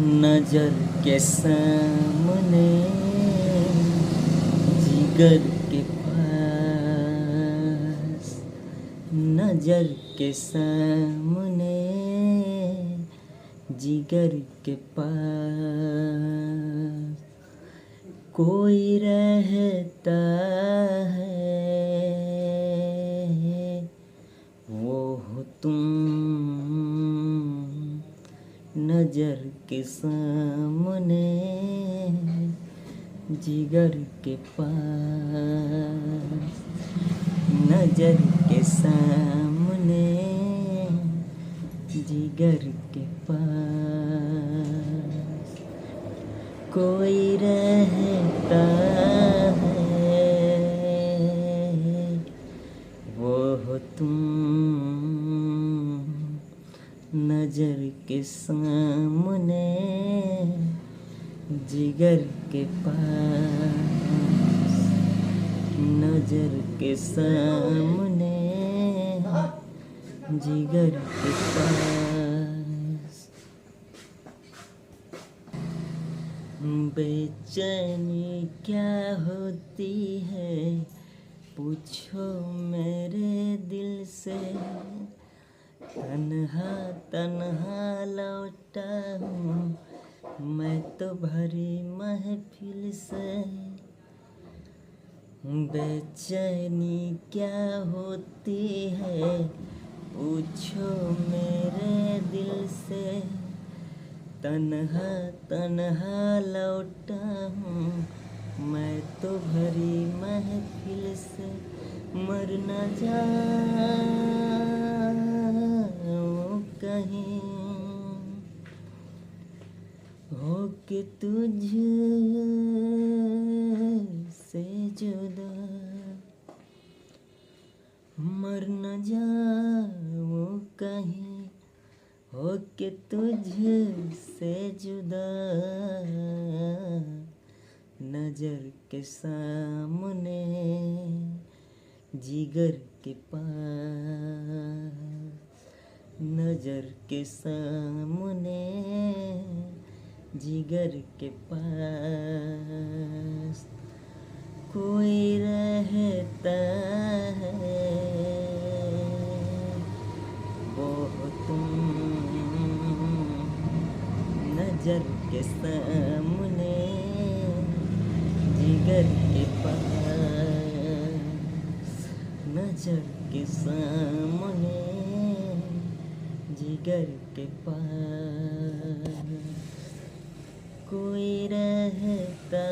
नजर के सामने जिगर के पास, नजर के सामने जिगर के पास कोई रहता है, वो हो तुम। नजर के सामने जिगर के पास, नजर के सामने जिगर के पास कोई रहता है, वो हो तुम। नजर के सामने जिगर के पास, नजर के सामने जिगर के पास बेचैनी क्या होती है पूछो मेरे दिल से। तन्हा तन्हा लौटा हूँ मैं तो भरी महफिल से। बेचैनी क्या होती है पूछो मेरे दिल से। तन्हा तन्हा लौटा हूँ मैं तो भरी महफिल से। मर न जाऊँ कहीं हो के तुझ से जुदा, मर न जाऊँ कहीं हो के तुझ से जुदा। नजर के सामने जिगर के पास, नजर के सामने जिगर के पास कोई रहता है, वो हो तुम। नजर के सामने जिगर के पास, नजर के सामने जिगर के पास कोई रहता